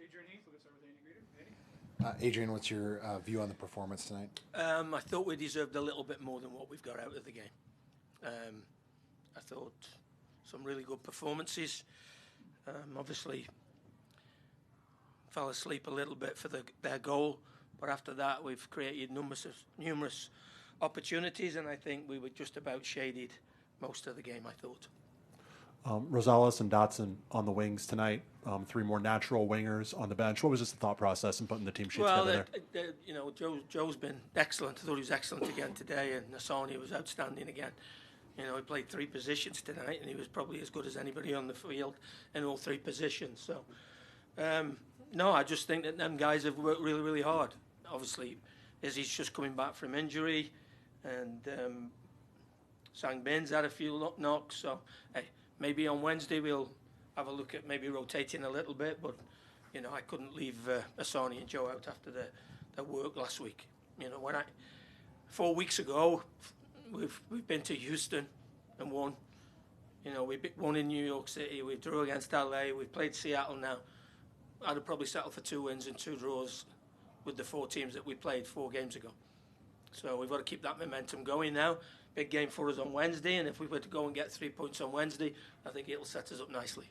Adrian Heath. We'll get started with Andy Greeter. Adrian, what's your view on the performance tonight? I thought we deserved a little bit more than what we've got out of the game. I thought some really good performances. Obviously, fell asleep a little bit for their goal, but after that we've created numerous opportunities, and I think we were just about shaded most of the game, I thought. Rosales and Dotson on the wings tonight, 3 more natural wingers on the bench. What was just the thought process in putting the team sheet together there? Joe's been excellent. I thought he was excellent again today, and Nasani was outstanding again. He played 3 positions tonight, and he was probably as good as anybody on the field in all 3 positions. So, no, I just think that them guys have worked really, really hard. Obviously, Izzy's just coming back from injury, and Sang Bin's had a few knocks. So, hey, maybe on Wednesday we'll have a look at maybe rotating a little bit, but I couldn't leave Asani and Joe out after their work last week. 4 weeks ago we've been to Houston and won. We won in New York City. We drew against LA. We've played Seattle now. I'd have probably settled for 2 wins and 2 draws with the 4 teams that we played 4 games ago. So we've got to keep that momentum going now. Big game for us on Wednesday, and if we were to go and get 3 points on Wednesday, I think it'll set us up nicely.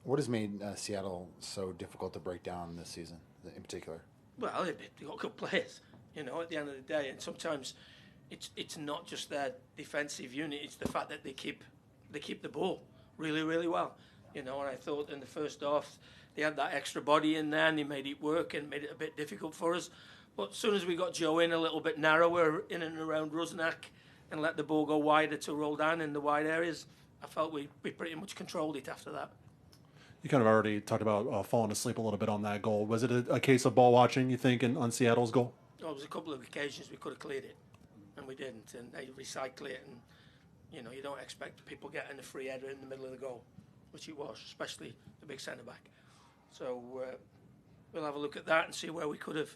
What has made Seattle so difficult to break down this season, in particular? Well, they've got good players, at the end of the day, and sometimes it's not just their defensive unit; it's the fact that they keep the ball really, really well. And I thought in the first half they had that extra body in there, and they made it work and made it a bit difficult for us. But as soon as we got Joe in a little bit narrower in and around Rusnak, and let the ball go wider to roll down in the wide areas, I felt we pretty much controlled it after that. You kind of already talked about falling asleep a little bit on that goal. Was it a case of ball watching, you think, on Seattle's goal? Well, there was a couple of occasions we could have cleared it, and we didn't, and they recycle it, and you don't expect people getting a free header in the middle of the goal, which it was, especially the big centre-back. So we'll have a look at that and see where we could have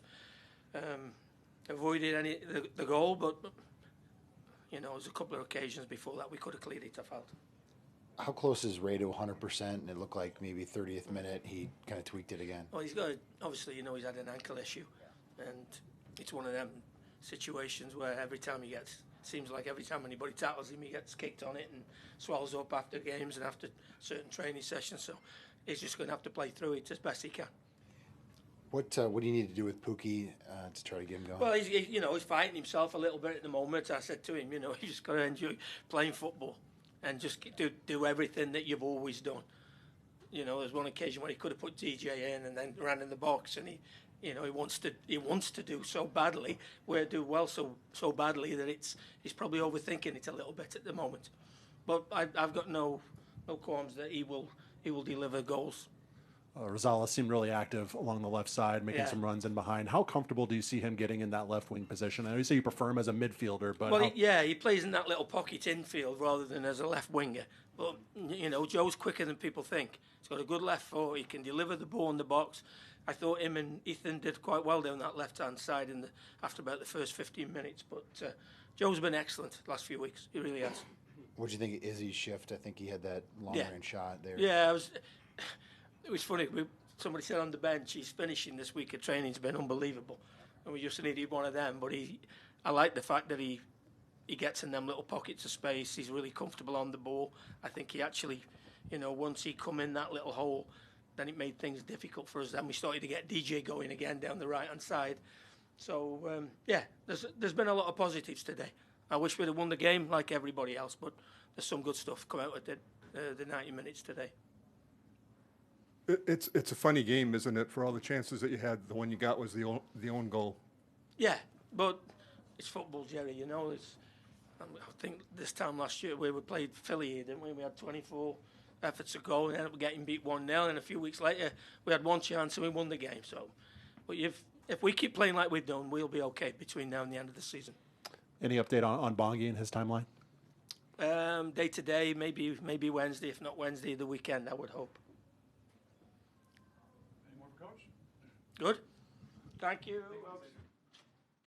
avoided the goal, but there was a couple of occasions before that we could have cleared it, I felt. How close is Ray to 100%? And it looked like maybe 30th minute he kind of tweaked it again. Well, he's got obviously, he's had an ankle issue, and it's one of them situations where seems like every time anybody tackles him, he gets kicked on it and swells up after games and after certain training sessions. So he's just going to have to play through it as best he can. What do you need to do with Pookie to try to get him going? Well, he's fighting himself a little bit at the moment. I said to him, you just got to enjoy playing football and just do everything that you've always done. There's one occasion where he could have put DJ in and then ran in the box, and he wants to do so badly. We do well so badly that he's probably overthinking it a little bit at the moment. But I've got no qualms that he will deliver goals. Rosales seemed really active along the left side, making some runs in behind. How comfortable do you see him getting in that left wing position? I know you say you prefer him as a midfielder, but he plays in that little pocket infield rather than as a left winger. But Joe's quicker than people think. He's got a good left foot. He can deliver the ball in the box. I thought him and Ethan did quite well down that left-hand side after about the first 15 minutes. But Joe's been excellent the last few weeks. He really has. What do you think of Izzy's shift? I think he had that long-range shot there. Yeah, it was funny. Somebody said on the bench, his finishing this week of training's been unbelievable, and we just needed one of them. But I like the fact that he gets in them little pockets of space. He's really comfortable on the ball. I think he actually, once he come in that little hole, then it made things difficult for us. Then we started to get DJ going again down the right-hand side. So, there's been a lot of positives today. I wish we'd have won the game like everybody else, but there's some good stuff come out of the 90 minutes today. It's a funny game, isn't it? For all the chances that you had, the one you got was the own goal. Yeah, but it's football, Jerry. I think this time last year we played Philly here, didn't we? We had 24 efforts to goal and ended up getting beat 1-0. And a few weeks later, we had one chance and we won the game. So, but if we keep playing like we've done, we'll be okay between now and the end of the season. Any update on Bongi and his timeline? Day to day, maybe Wednesday. If not Wednesday, the weekend, I would hope. Any more for Coach? Good. Thank you.